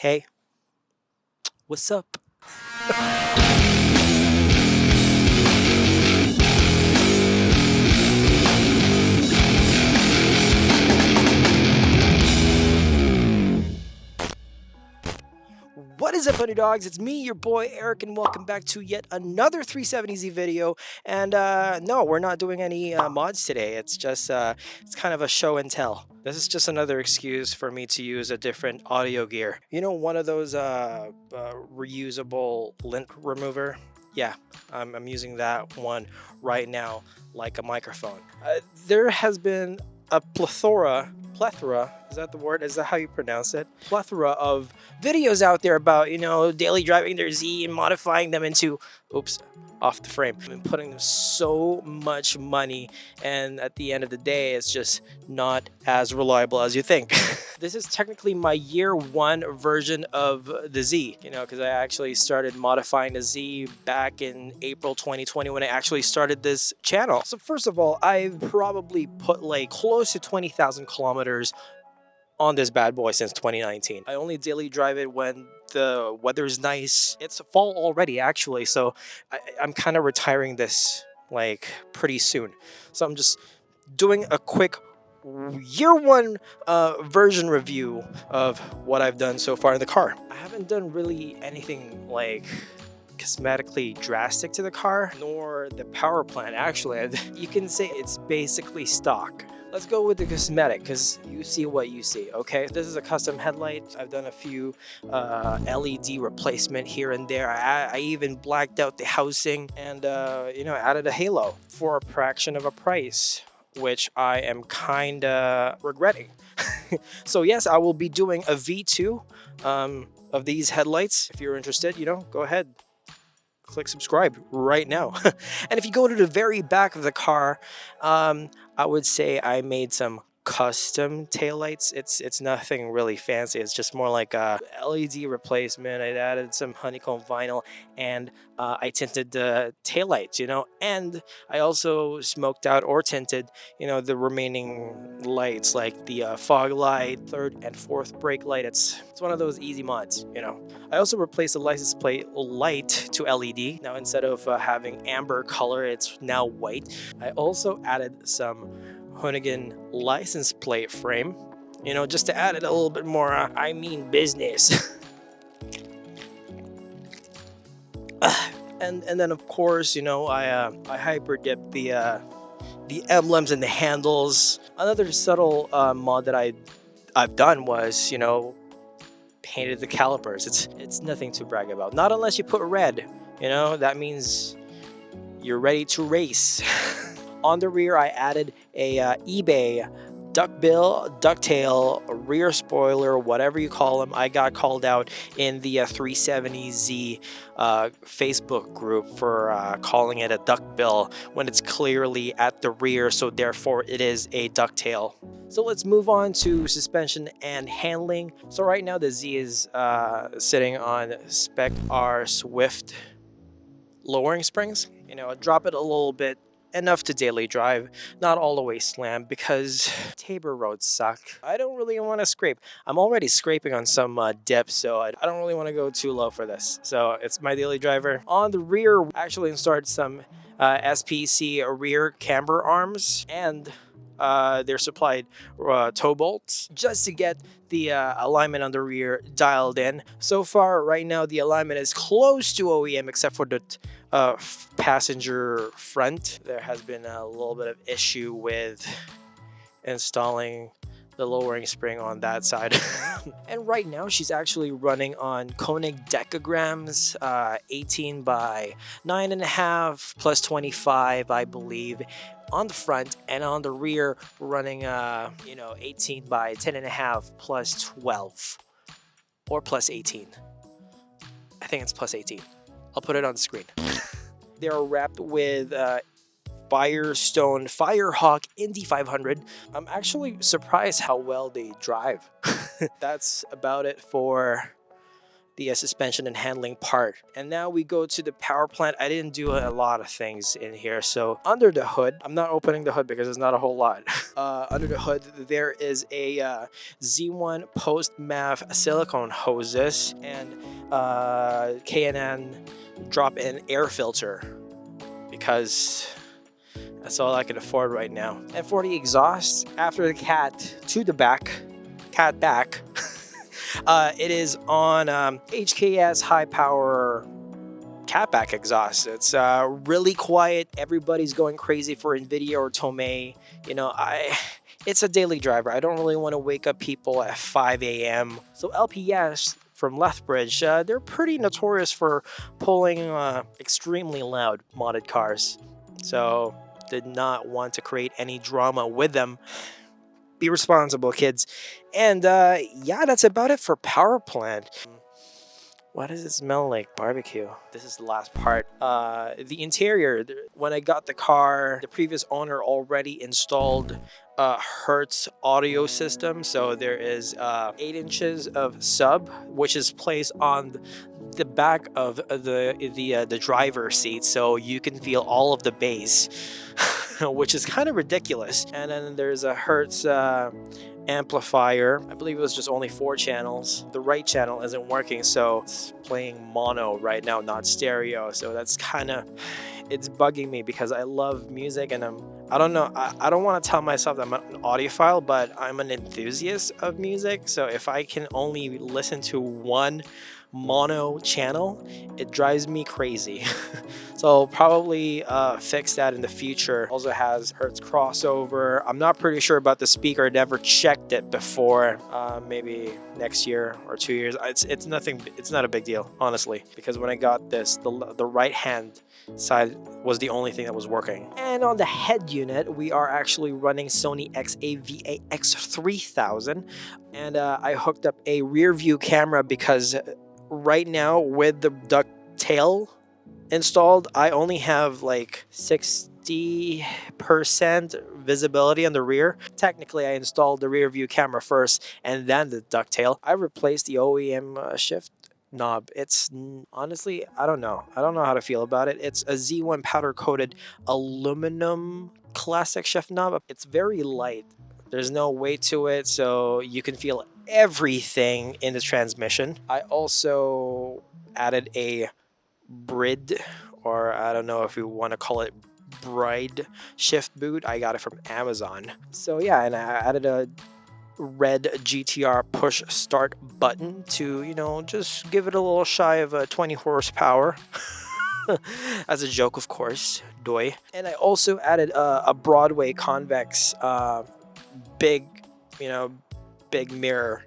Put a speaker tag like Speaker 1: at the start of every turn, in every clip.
Speaker 1: Hey, what's up? What is up, underdogs? It's me, your boy Eric, and welcome back to yet another 370Z video. And no, we're not doing any mods today. It's kind of a show and tell. This is just another excuse for me to use a different audio gear. You know, one of those reusable lint remover. Yeah, I'm using that one right now, like a microphone. There has been a plethora, is that the word? Is that how you pronounce it? Plethora of videos out there about, daily driving their Z and modifying them into, oops, off the frame, and putting them so much money, and at the end of the day, it's just not as reliable as you think. This is technically my year one version of the Z, because I actually started modifying the Z back in April 2020 when I actually started this channel. So first of all, I've probably put like close to 20,000 kilometers on this bad boy since 2019. I only daily drive it when the weather's nice. It's fall already, actually, so I'm kind of retiring this like pretty soon. So I'm just doing a quick year one version review of what I've done so far in the car. I haven't done really anything like cosmetically drastic to the car, nor the power plant. Actually, you can say it's basically stock. Let's go with the cosmetic, because you see what you see, okay? This is a custom headlight. I've done a few LED replacement here and there. I even blacked out the housing and, added a halo for a fraction of a price, which I am kind of regretting. So yes, I will be doing a V2 of these headlights. If you're interested, go ahead. Click subscribe right now. And if you go to the very back of the car, I would say I made some custom taillights. It's nothing really fancy. It's just more like a LED replacement. I added some honeycomb vinyl, and I tinted the taillights, and I also smoked out or tinted, the remaining lights, like the fog light, third and fourth brake light. It's one of those easy mods, I also replaced the license plate light to LED. Now, instead of having amber color, it's now white. I also added some Hoonigan license plate frame, just to add it a little bit more, business. And then of course, I hyper dipped the emblems and the handles. Another subtle mod that I've done was, painted the calipers. It's nothing to brag about. Not unless you put red, that means you're ready to race. On the rear, I added a eBay ducktail, rear spoiler, whatever you call them. I got called out in the 370Z Facebook group for calling it a duckbill when it's clearly at the rear, so therefore it is a ducktail. So let's move on to suspension and handling. So right now the Z is sitting on Spec R Swift lowering springs. Drop it a little bit, enough to daily drive, not all the way slam, because Tabor roads suck. I don't really want to scrape. I'm already scraping on some dips, so I don't really want to go too low for this. So it's my daily driver. On the rear, actually installed some SPC rear camber arms, and they're supplied toe bolts just to get the alignment on the rear dialed in. So far, right now, the alignment is close to OEM, except for the passenger front. There has been a little bit of issue with installing the lowering spring on that side. And right now she's actually running on Koenig decograms, 18 by 9.5 plus 25, I believe, on the front, and on the rear running 18 by 10.5 plus 12 or plus 18. I think it's plus 18. I'll put it on the screen. They are wrapped with Firestone Firehawk Indy 500. I'm actually surprised how well they drive. That's about it for the suspension and handling part. And now we go to the power plant. I didn't do a lot of things in here. So under the hood, I'm not opening the hood because there's not a whole lot. Under the hood, there is a Z1 post-MAF silicone hoses and K&N drop-in air filter, because that's all I can afford right now. And for the exhaust, after the cat to the back, cat back, it is on HKS high power catback exhaust. It's really quiet. Everybody's going crazy for NVIDIA or Tomei. You know, it's a daily driver. I don't really want to wake up people at 5 a.m. So LPS from Lethbridge, they're pretty notorious for pulling extremely loud modded cars. So did not want to create any drama with them. Be responsible, kids. And yeah, that's about it for POWERPLANT. Why does it smell like barbecue? This is the last part. The interior, when I got the car, the previous owner already installed Hertz audio system. So there is 8 inches of sub, which is placed on the back of the driver's seat, so you can feel all of the bass, which is kind of ridiculous. And then there's a Hertz amplifier. I believe it was just only 4 channels. The right channel isn't working, so it's playing mono right now, not stereo. So that's kind of, it's bugging me because I love music, and I don't know, I don't want to tell myself that I'm an audiophile, but I'm an enthusiast of music. So if I can only listen to one mono channel, it drives me crazy. So I'll probably fix that in the future. Also has Hertz crossover. I'm not pretty sure about the speaker. I never checked it before. Maybe next year or 2 years. It's nothing. It's not a big deal, honestly, because when I got this, the right hand side was the only thing that was working. And on the head unit, we are actually running Sony XAVA X3000, and I hooked up a rear view camera because right now with the ducktail installed, I only have like 60% visibility on the rear. Technically, I installed the rear view camera first and then the ducktail. I replaced the OEM shift knob. It's honestly, I don't know how to feel about it. It's a Z1 powder coated aluminum classic shift knob. It's very light. There's no weight to it, so you can feel everything in the transmission. I also added a Brid, or I don't know if you want to call it Bride shift boot. I got it from Amazon. So yeah, and I added a red GTR push start button to, you know, just give it a little shy of 20 horsepower. As a joke, of course, doy. And I also added a Broadway convex big mirror,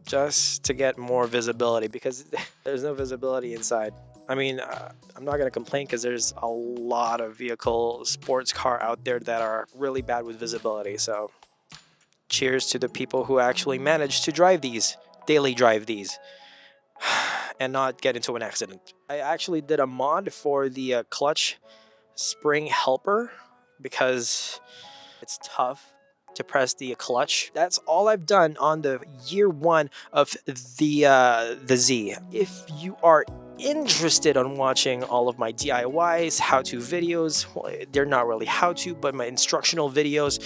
Speaker 1: just to get more visibility, because there's no visibility inside. I mean, I'm not gonna complain because there's a lot of sports car out there that are really bad with visibility. So cheers to the people who actually manage to daily drive these and not get into an accident. I actually did a mod for the clutch spring helper because it's tough to press the clutch. That's all I've done on the year 1 of the Z. If you are interested on watching all of my DIYs, how-to videos, well, they're not really how-to, but my instructional videos,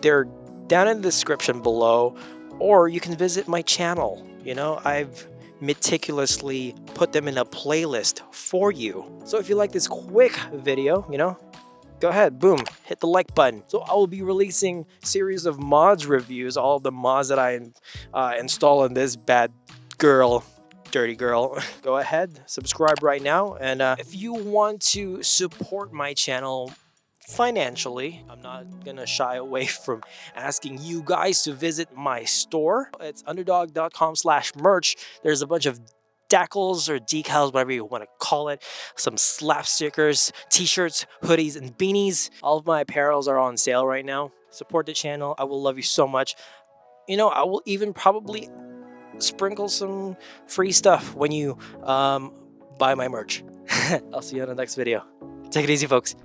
Speaker 1: they're down in the description below, or you can visit my channel. You know, I've meticulously put them in a playlist for you. So if you like this quick video, you know, go ahead, boom, hit the like button. So I will be releasing series of mods reviews, all of the mods that I install in this dirty girl. Go ahead, subscribe right now. And if you want to support my channel financially, I'm not gonna shy away from asking you guys to visit my store. It's underdog.com/merch. There's a bunch of decals or decals, whatever you want to call it, some slap stickers, t-shirts, hoodies, and beanies. All of my apparels are on sale right now. Support the channel. I will love you so much. You know, I will even probably sprinkle some free stuff when you buy my merch. I'll see you in the next video. Take it easy, folks.